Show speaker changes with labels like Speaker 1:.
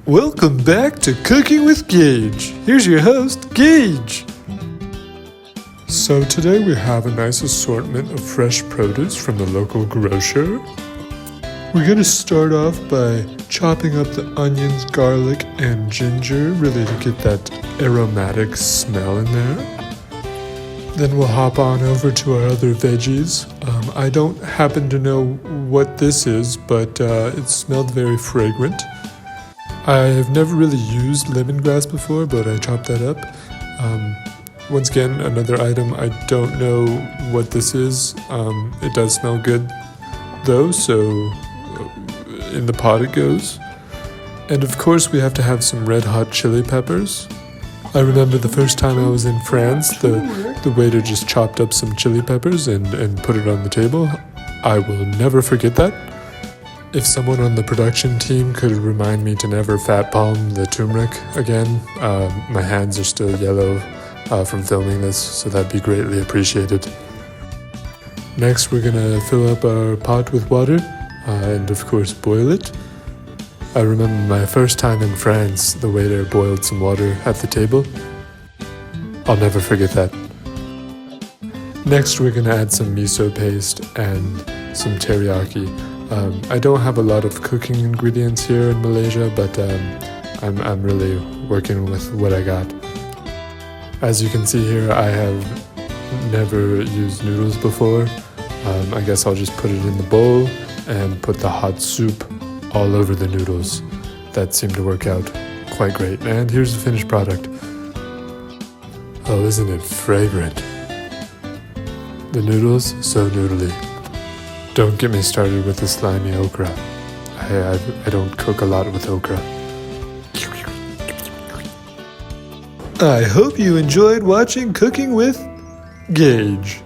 Speaker 1: Welcome back to Cooking with Guage. Here's your host, Guage. So today we have a nice assortment of fresh produce from the local grocer. We're going to start off by chopping up the onions, garlic, and ginger, really to get that aromatic smell in there. Then we'll hop on over to our other veggies. I don't happen to know what this is, but it smelled very fragrant. I've never really used lemongrass before, but I chopped that up. Once again, another item, I don't know what this is. It does smell good though, so in the pot it goes. And of course we have to have some red hot chili peppers. I remember the first time I was in France, the waiter just chopped up some chili peppers and put it on the table. I will never forget that. If someone on the production team could remind me to never fat palm the turmeric again, my hands are still yellow from filming this, so that'd be greatly appreciated. Next, we're gonna fill up our pot with water and of course boil it. I remember my first time in France, the waiter boiled some water at the table. I'll never forget that. Next, we're gonna add some miso paste and some teriyaki. I don't have a lot of cooking ingredients here in Malaysia, but I'm really working with what I got. As you can see here, I have never used noodles before. I guess I'll just put it in the bowl and put the hot soup all over the noodles. That seemed to work out quite great. And here's the finished product. Oh, isn't it fragrant? The noodles, so noodly. Don't get me started with the slimy okra. I don't cook a lot with okra. I hope you enjoyed watching Cooking with Guage.